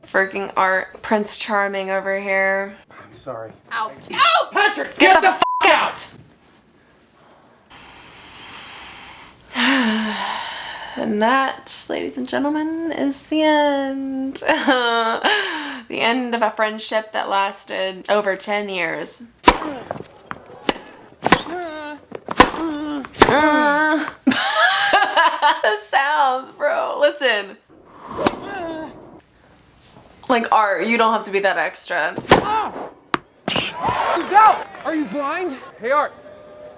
Speaker 1: Freaking Art, Prince Charming over here.
Speaker 8: I'm sorry.
Speaker 1: Out. Out! Patrick, get the f out! And that, ladies and gentlemen, is the end. The end of a friendship that lasted over 10 years. The sounds, bro. Listen. Like, Art, you don't have to be that extra.
Speaker 8: Who's out? Are you blind? Hey, Art.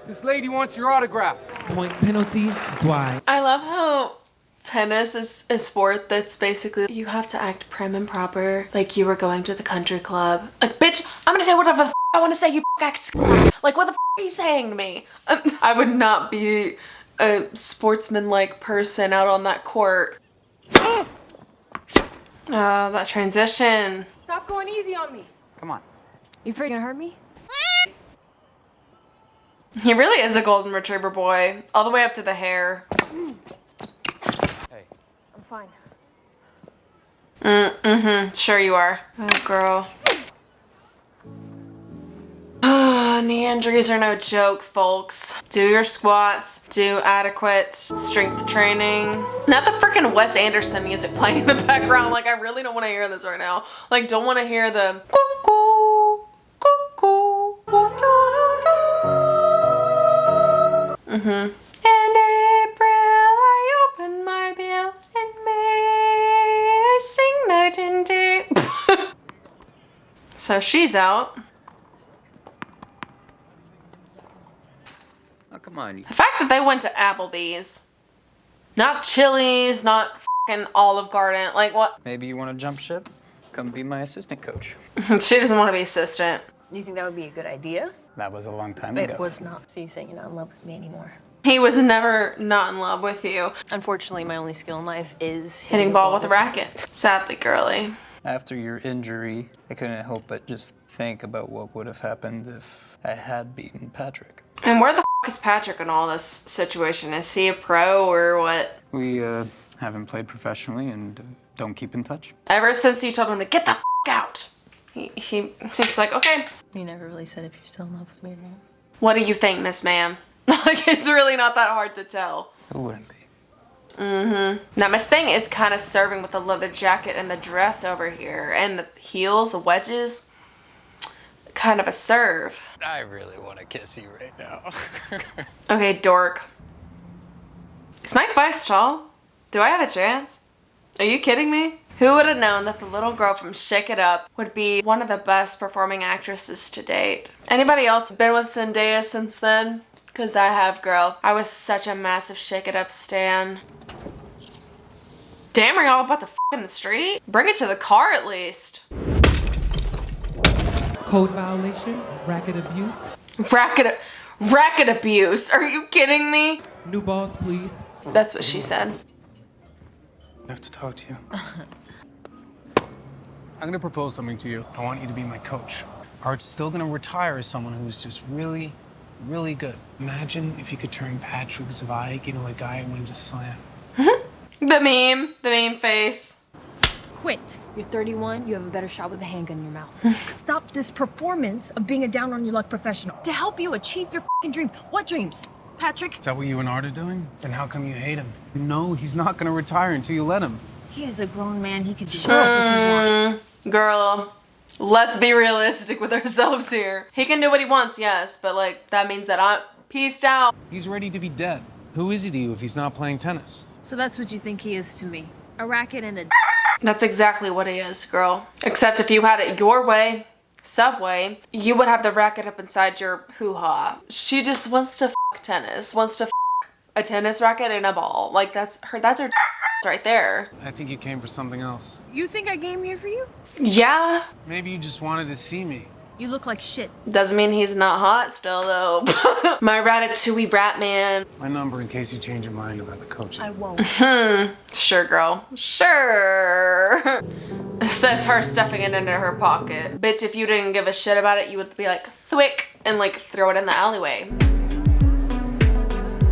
Speaker 8: This lady wants your autograph.
Speaker 10: Point penalty is why.
Speaker 1: I love how tennis is a sport that's basically you have to act prim and proper, like you were going to the country club. Like, bitch, I'm gonna say whatever the f I want to say. You act like, what the f are you saying to me? I would not be a sportsman-like person out on that court. Oh, that transition.
Speaker 5: Stop going easy on me.
Speaker 7: Come on.
Speaker 5: You freaking hurt me?
Speaker 1: He really is a golden retriever boy, all the way up to the hair.
Speaker 7: Hey.
Speaker 5: I'm fine.
Speaker 1: Sure you are. Oh, girl. Knee injuries are no joke, folks. Do your squats. Do adequate strength training. Not the freaking Wes Anderson music playing in the background. Like, I really don't want to hear this right now. Like, don't want to hear the cuckoo, cuckoo, in April, I open my bill. In May, I sing night and day. So she's out.
Speaker 7: Oh, come on.
Speaker 1: The fact that they went to Applebee's, not Chili's, not fucking Olive Garden, like what?
Speaker 7: Maybe you want to jump ship? Come be my assistant coach.
Speaker 1: She doesn't want to be assistant.
Speaker 5: You think that would be a good idea?
Speaker 7: That was a long time ago.
Speaker 5: It was not. So you saying you're not in love with me anymore?
Speaker 1: He was never not in love with you.
Speaker 5: Unfortunately, my only skill in life is
Speaker 1: Hitting ball with a racket. Sadly, girly.
Speaker 7: After your injury, I couldn't help but just think about what would have happened if I had beaten Patrick.
Speaker 1: And where the f is Patrick in all this situation? Is he a pro or what?
Speaker 7: We haven't played professionally and don't keep in touch.
Speaker 1: Ever since you told him to get the f out, he seems like, okay.
Speaker 5: You never really said if you're still in love with me or not.
Speaker 1: What do you think, Miss Ma'am? Like, it's really not that hard to tell.
Speaker 7: It wouldn't be.
Speaker 1: Now, Miss Thing is kind of serving with the leather jacket and the dress over here. And the heels, the wedges. Kind of a serve.
Speaker 7: I really want to kiss you right now.
Speaker 1: Okay, dork. Is Mike Weiss tall? Do I have a chance? Are you kidding me? Who would have known that the little girl from Shake It Up would be one of the best performing actresses to date? Anybody else been with Zendaya since then? Because I have, girl. I was such a massive Shake It Up stan. Damn, are y'all about to f in the street? Bring it to the car at least.
Speaker 10: Code violation, racket abuse.
Speaker 1: Racket abuse. Are you kidding me?
Speaker 10: New boss, please.
Speaker 1: That's what she said.
Speaker 8: I have to talk to you. I'm gonna propose something to you. I want you to be my coach. Art's still gonna retire as someone who's just really, really good. Imagine if you could turn Patrick Zweig into a guy who wins a slam.
Speaker 1: The meme face.
Speaker 5: Quit. You're 31, you have a better shot with a handgun in your mouth. Stop this performance of being a down-on-your-luck professional to help you achieve your f***ing dream. What dreams? Patrick?
Speaker 8: Is that what you and Art are doing? Then how come you hate him? No, he's not gonna retire until you let him.
Speaker 5: He is a grown man. He could do whatever he wants.
Speaker 1: Girl, let's be realistic with ourselves here. He can do what he wants, yes, but like that means that I'm peaced out.
Speaker 8: He's ready to be dead. Who is he to you if he's not playing tennis?
Speaker 5: So that's what you think he is to me. A racket and a
Speaker 1: That's exactly what he is, girl. Except if you had it your way, Subway, you would have the racket up inside your hoo-ha. She just wants to f tennis, wants to f a tennis racket and a ball. Like that's her right there.
Speaker 8: I think you came for something else.
Speaker 5: You think I came here for you?
Speaker 1: Yeah.
Speaker 8: Maybe you just wanted to see me.
Speaker 5: You look like shit.
Speaker 1: Doesn't mean he's not hot still though. My ratatouille rat man.
Speaker 8: My number in case you change your mind about the coaching.
Speaker 5: I won't.
Speaker 1: Sure, girl. Sure. Says her stuffing it into her pocket. Bitch, if you didn't give a shit about it, you would be like, thwick, and like throw it in the alleyway.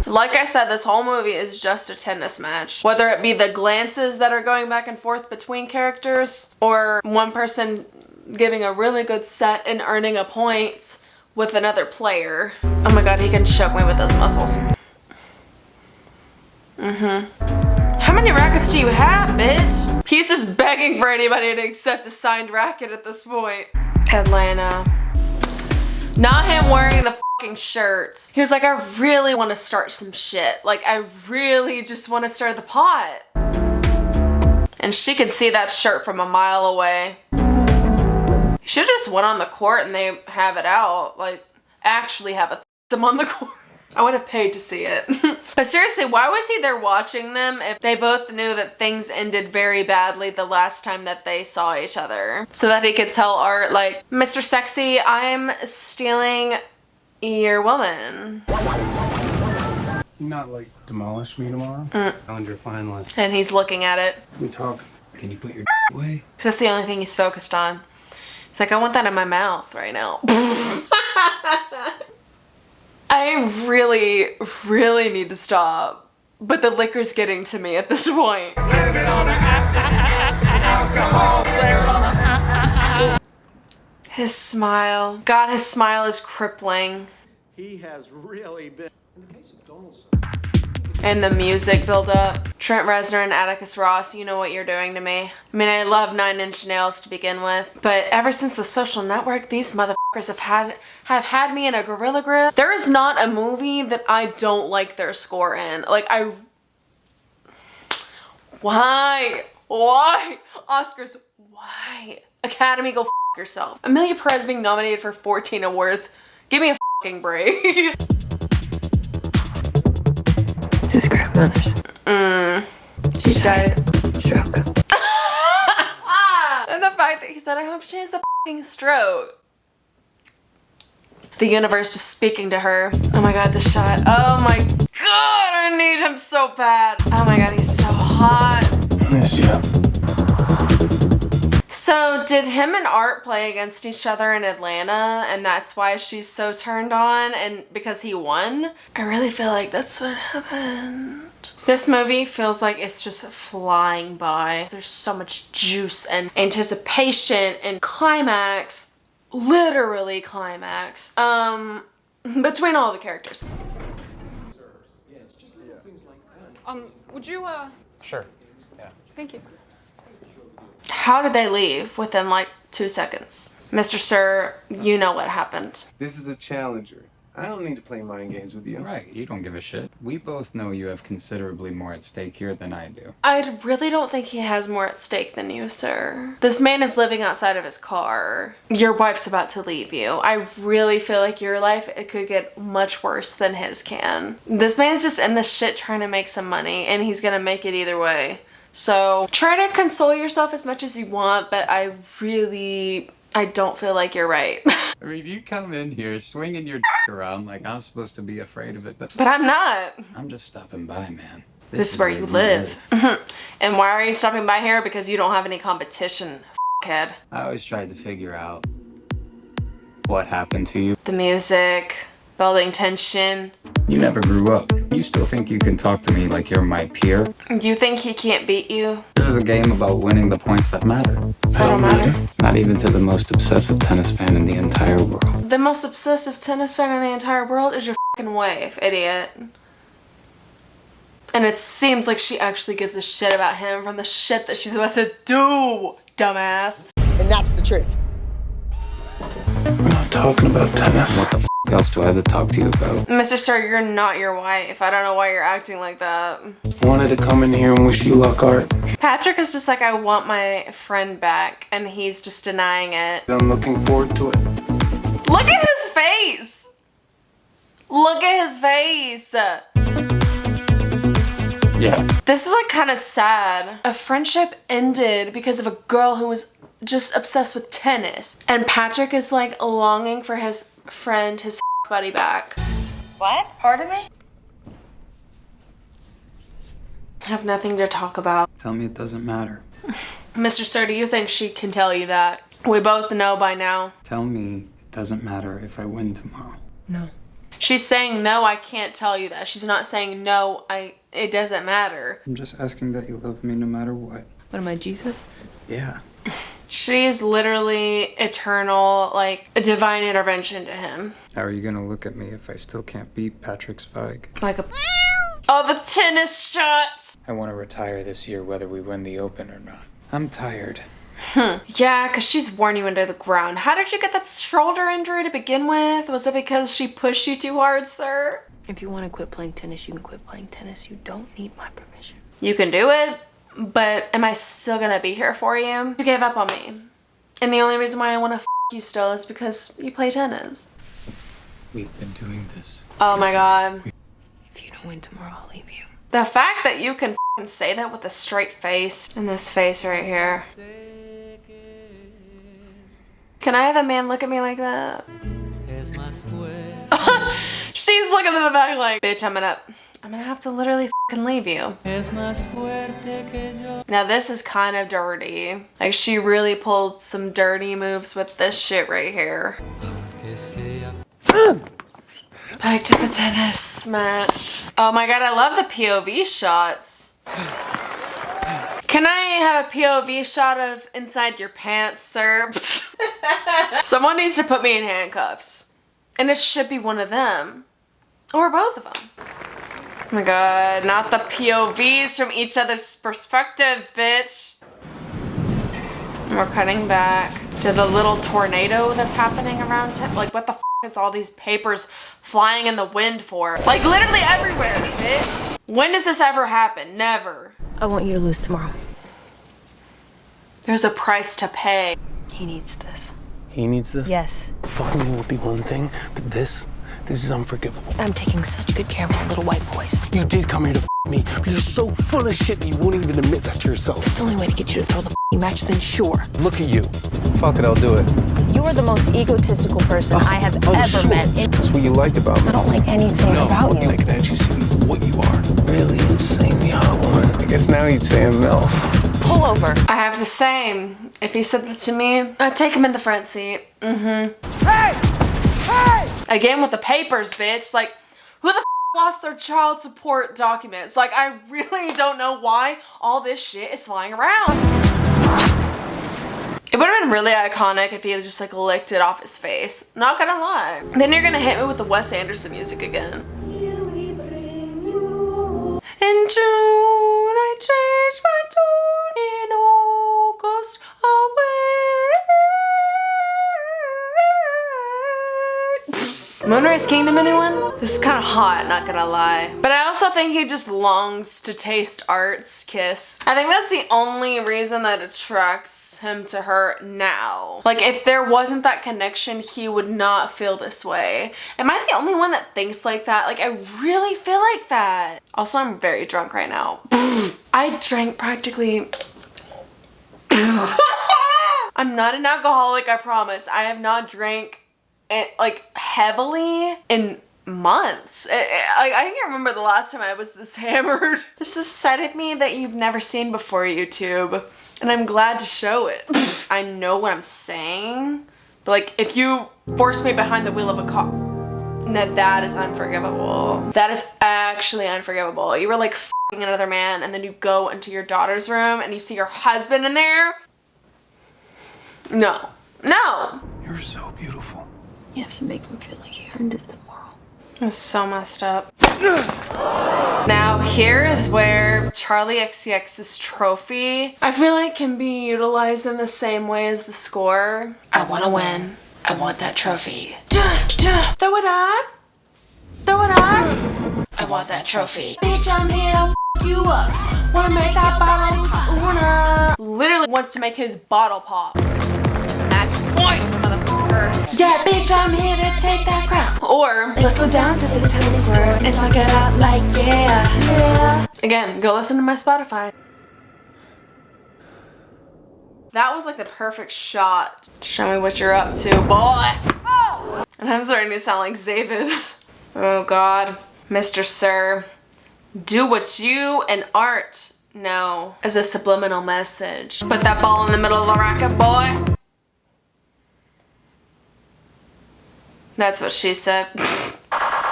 Speaker 1: Like I said, this whole movie is just a tennis match. Whether it be the glances that are going back and forth between characters, or one person giving a really good set and earning a point with another player. Oh my god, he can choke me with those muscles. How many rackets do you have, bitch? He's just begging for anybody to accept a signed racket at this point. Atlanta. Not him wearing the fucking shirt. He was like, I really want to start some shit. Like, I really just want to stir the pot. And she could see that shirt from a mile away. He should just went on the court and they have it out. Like, actually have a threesome on the court. I would have paid to see it. But seriously, why was he there watching them if they both knew that things ended very badly the last time that they saw each other? So that he could tell Art, like, Mr. Sexy, I'm stealing your woman.
Speaker 8: You not like demolish me tomorrow? On your finalist.
Speaker 1: And he's looking at it.
Speaker 8: We talk. Can you put your away?
Speaker 1: Because that's the only thing he's focused on. He's like, I want that in my mouth right now. I really, really need to stop. But the liquor's getting to me at this point. His smile. God, his smile is crippling.
Speaker 3: He has really been.
Speaker 1: And the music build up. Trent Reznor and Atticus Ross, you know what you're doing to me. I mean, I love 9 Inch Nails to begin with, but ever since The Social Network, these motherfuckers have had me in a gorilla grip. There is not a movie that I don't like their score in. Like, why? Oscars, why? Academy, go f yourself. Amelia Perez being nominated for 14 awards. Give me a fucking break.
Speaker 5: His grandmother's.
Speaker 1: She died.
Speaker 5: Stroke.
Speaker 1: And the fact that he said, I hope she has a fucking stroke. The universe was speaking to her. Oh my god, this shot. Oh my god, I need him so bad. Oh my god, he's so hot.
Speaker 8: I miss you.
Speaker 1: So did him and Art play against each other in Atlanta and that's why she's so turned on and because he won? I really feel like that's what happened. This movie feels like it's just flying by. There's so much juice and anticipation and climax, literally climax, between all the characters.
Speaker 12: Would you,
Speaker 7: Sure. Yeah.
Speaker 12: Thank you.
Speaker 1: How did they leave within like 2 seconds? Mr. Sir, you know what happened.
Speaker 8: This is a challenger. I don't need to play mind games with you.
Speaker 7: Right, you don't give a shit. We both know you have considerably more at stake here than I do.
Speaker 1: I really don't think he has more at stake than you, sir. This man is living outside of his car. Your wife's about to leave you. I really feel like your life, it could get much worse than his can. This man's just in this shit trying to make some money and he's gonna make it either way. So try to console yourself as much as you want, but I don't feel like you're right.
Speaker 7: I mean, you come in here swinging your around like I'm supposed to be afraid of it, but
Speaker 1: I'm not.
Speaker 7: I'm just stopping by, man.
Speaker 1: This is where you live. And why are you stopping by here? Because you don't have any competition, f***head.
Speaker 7: I always tried to figure out What happened to you?
Speaker 1: The music, building tension.
Speaker 7: You never grew up. You still think you can talk to me like you're my peer?
Speaker 1: Do you think he can't beat you?
Speaker 7: This is a game about winning the points that matter.
Speaker 1: That don't matter.
Speaker 7: Not even to the most obsessive tennis fan in the entire world.
Speaker 1: The most obsessive tennis fan in the entire world is your fucking wife, idiot. And it seems like she actually gives a shit about him from the shit that she's about to do, dumbass.
Speaker 8: And that's the truth.
Speaker 3: We're not talking about tennis.
Speaker 7: What the f else do I have to talk to you about?
Speaker 1: Mr. Sir, you're not your wife. I don't know why you're acting like that.
Speaker 3: Wanted to come in here and wish you luck, Art.
Speaker 1: Patrick is just like, I want my friend back, and he's just denying it.
Speaker 3: I'm looking forward to it.
Speaker 1: Look at his face! Look at his face!
Speaker 7: Yeah.
Speaker 1: This is like kind of sad. A friendship ended because of a girl who was just obsessed with tennis. And Patrick is like longing for his friend, his buddy back.
Speaker 2: What? Pardon me?
Speaker 1: I have nothing to talk about.
Speaker 7: Tell me it doesn't matter.
Speaker 1: Mr. Sir, do you think she can tell you that? We both know by now.
Speaker 7: Tell me it doesn't matter if I win tomorrow.
Speaker 5: No.
Speaker 1: She's saying no, I can't tell you that. She's not saying no, it doesn't matter.
Speaker 7: I'm just asking that you love me no matter what.
Speaker 5: What am I, Jesus?
Speaker 7: Yeah.
Speaker 1: She is literally eternal, like a divine intervention to him.
Speaker 7: How are you gonna look at me if I still can't beat Patrick Zweig?
Speaker 1: Like a... Oh, the tennis shots!
Speaker 7: I want to retire this year whether we win the Open or not. I'm tired.
Speaker 1: Yeah, because she's worn you into the ground. How did you get that shoulder injury to begin with? Was it because she pushed you too hard, sir?
Speaker 5: If you want to quit playing tennis, you can quit playing tennis. You don't need my permission.
Speaker 1: You can do it, but am I still gonna be here for you? You gave up on me. And the only reason why I want to f you still is because you play tennis.
Speaker 7: We've been doing this.
Speaker 1: Oh my god.
Speaker 5: If you don't win tomorrow, I'll leave you.
Speaker 1: The fact that you can f say that with a straight face and this face right here. Can I have a man look at me like that? She's looking in the back like, bitch, I'm gonna have to literally f***ing leave you. Now this is kind of dirty. Like she really pulled some dirty moves with this shit right here. Back to the tennis match. Oh my god, I love the POV shots. Can I have a POV shot of inside your pants, sir? Someone needs to put me in handcuffs. And it should be one of them. Or both of them. Oh my god, not the POVs from each other's perspectives, bitch. And we're cutting back to the little tornado that's happening around him. Like, what the f is all these papers flying in the wind for? Like, literally everywhere, bitch. When does this ever happen? Never.
Speaker 5: I want you to lose tomorrow.
Speaker 1: There's a price to pay.
Speaker 5: He needs this.
Speaker 8: He needs this?
Speaker 5: Yes.
Speaker 8: Fucking me would be one thing, but this is unforgivable.
Speaker 5: I'm taking such good care of my little white boys.
Speaker 8: You did come here to me, but you're so full of shit that you won't even admit that to yourself.
Speaker 5: It's the only way to get you to throw the match, then sure.
Speaker 8: Look at you. Fuck it, I'll do it.
Speaker 5: You're the most egotistical person I have ever met.
Speaker 8: That's what you like about me.
Speaker 5: I don't like anything about you.
Speaker 8: I can actually see what you are. Really insanely hot one. I guess now you'd say I'm MILF.
Speaker 5: Pull over.
Speaker 1: I have to say, if he said that to me, I'd take him in the front seat.
Speaker 8: Hey! Hey!
Speaker 1: Again with the papers, bitch. Like, who the f lost their child support documents? Like, I really don't know why all this shit is flying around. It would have been really iconic if he had just like licked it off his face. Not gonna lie. Then you're gonna hit me with the Wes Anderson music again. In June, I changed my tune. In August, Moonrise Kingdom, anyone? This is kind of hot, not gonna lie. But I also think he just longs to taste Art's kiss. I think that's the only reason that attracts him to her now. Like, if there wasn't that connection, he would not feel this way. Am I the only one that thinks like that? Like, I really feel like that. Also, I'm very drunk right now. I drank practically... I'm not an alcoholic, I promise. I have not drank like heavily in months. I can't remember the last time I was this hammered. This is a side of me that you've never seen before, YouTube, and I'm glad to show it. I know what I'm saying, But like, if you force me behind the wheel of a car, no, that is unforgivable. That is actually unforgivable. You were like f***ing another man and then you go into your daughter's room and you see your husband in there. No. No.
Speaker 3: You're so beautiful.
Speaker 5: You have to make him feel like he earned it tomorrow.
Speaker 1: That's so messed up. Now here is where Charlie XCX's trophy, I feel like, can be utilized in the same way as the score. I want to win. I want that trophy. Throw it up. Throw it up. I want that trophy.
Speaker 2: Bitch, I'm here to f you up.
Speaker 1: Wanna make that bottle pop. Literally wants to make his bottle pop. Match point, motherfucker. Yeah, bitch, I'm here to take that crown. Or let's go down to the town square and talk it out like yeah. Again, go listen to my Spotify. That was like the perfect shot. Show me what you're up to, boy. Oh! And I'm starting to sound like Zavid. Oh God, Mr. Sir. Do what you and art know as a subliminal message. Put that ball in the middle of the racket, boy. That's what she said.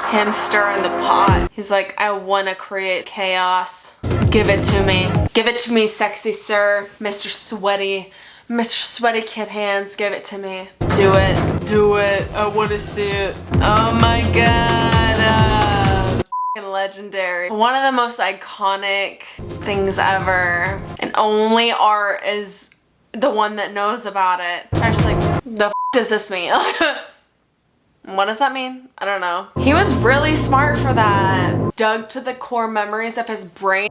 Speaker 1: Him stirring the pot. He's like, I wanna create chaos. Give it to me. Give it to me, sexy sir. Mr. Sweaty. Mr. Sweaty Kid Hands, give it to me. Do it. Do it. I wanna see it. Oh my God. Legendary. One of the most iconic things ever. And only art is the one that knows about it. I'm just like, the f does this mean? What does that mean? I don't know. He was really smart for that. Dug to the core memories of his brain.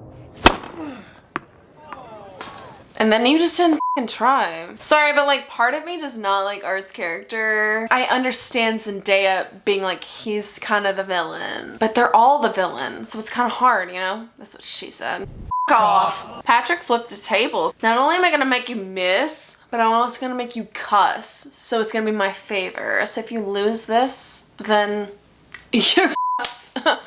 Speaker 1: And then you just didn't f***ing try. Sorry, but like part of me does not like Art's character. I understand Zendaya being like, he's kind of the villain. But they're all the villain, so it's kind of hard, you know? That's what she said. F*** off. Patrick flipped the tables. Not only am I gonna make you miss, but I'm also gonna make you cuss. So it's gonna be my favor. So if you lose this, then you're f***ed.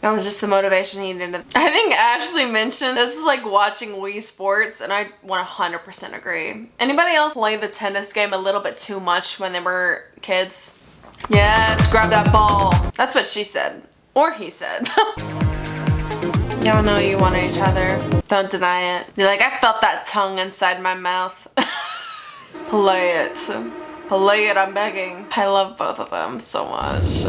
Speaker 1: That was just the motivation he needed. I think Ashley mentioned this is like watching Wii Sports, and I 100% agree. Anybody else play the tennis game a little bit too much when they were kids? Yes, grab that ball. That's what she said. Or he said. Y'all know you wanted each other. Don't deny it. You're like, I felt that tongue inside my mouth. Play it. Play it, I'm begging. I love both of them so much.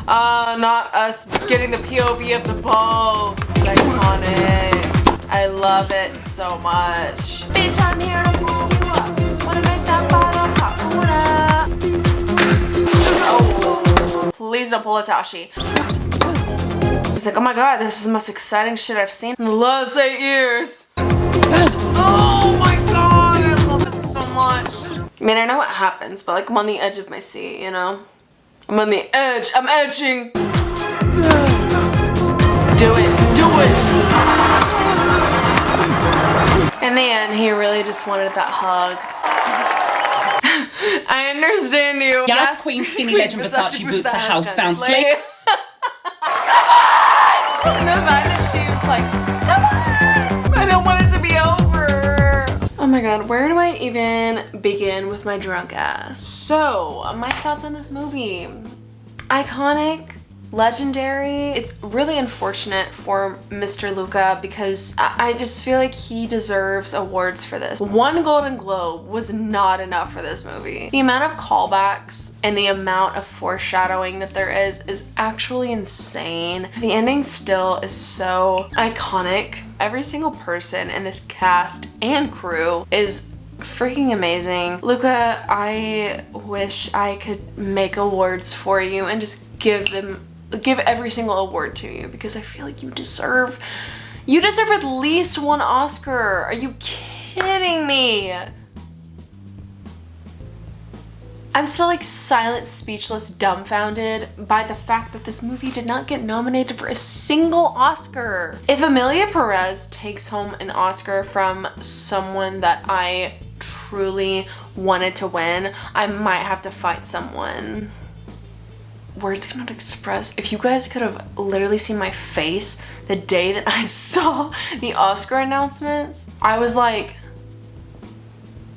Speaker 1: Not us getting the POV of the ball. It's iconic. I love it so much. Bitch, I'm here to f you up. Wanna make that bottle pop. Oh, please don't pull a Tashi. He's like, oh my God, this is the most exciting shit I've seen in the last 8 years. Oh my God, I love it so much. I mean, I know what happens, but like I'm on the edge of my seat, you know? I'm on the edge. I'm edging. Do it. Do it. In the end, he really just wanted that hug. I understand you.
Speaker 14: Yes, Queen Skinny Legend Versace boots the house down slick.
Speaker 1: And the fact that she was like, come on. I don't want it to be over. Oh my God, where do I even begin with my drunk ass? So, my thoughts on this movie. Iconic, legendary. It's really unfortunate for Mr. Luca because I just feel like he deserves awards for this. 1 Golden Globe was not enough for this movie. The amount of callbacks and the amount of foreshadowing that there is actually insane. The ending still is so iconic. Every single person in this cast and crew is freaking amazing. Luca, I wish I could make awards for you and just give every single award to you because I feel like you deserve at least 1 Oscar. Are you kidding me? I'm still like silent, speechless, dumbfounded by the fact that this movie did not get nominated for a single Oscar. If Amelia Perez takes home an Oscar from someone that I truly wanted to win, I might have to fight someone. Words cannot express. If you guys could have literally seen my face the day that I saw the Oscar announcements, I was like,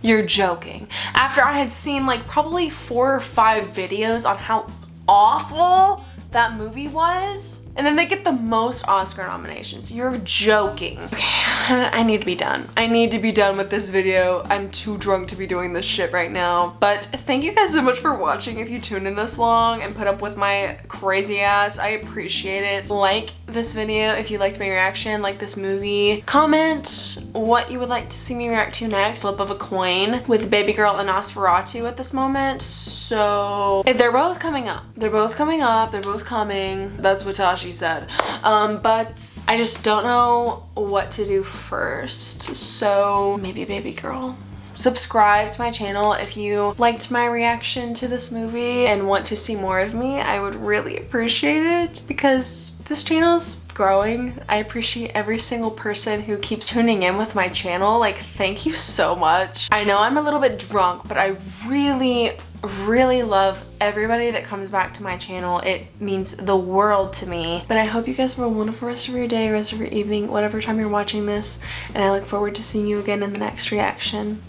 Speaker 1: You're joking. After I had seen like probably 4 or 5 videos on how awful that movie was, and then they get the most Oscar nominations. You're joking. Okay, I need to be done. I need to be done with this video. I'm too drunk to be doing this shit right now. But thank you guys so much for watching. If you tuned in this long and put up with my crazy ass, I appreciate it. Like this video if you liked my reaction, like this movie. Comment what you would like to see me react to next. Flip of a coin with Baby Girl and Nosferatu at this moment. So if they're both coming up. They're both coming up. They're both coming. That's what Tashi said. But I just don't know what to do first. So maybe Baby Girl. Subscribe to my channel if you liked my reaction to this movie and want to see more of me. I would really appreciate it because this channel's growing. I appreciate every single person who keeps tuning in with my channel. Like, thank you so much. I know I'm a little bit drunk, but I really love everybody that comes back to my channel. It means the world to me. But I hope you guys have a wonderful rest of your day, rest of your evening, whatever time you're watching this, and I look forward to seeing you again in the next reaction.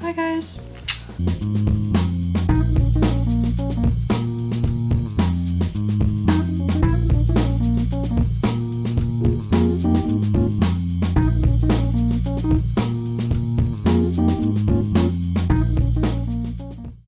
Speaker 1: Bye guys.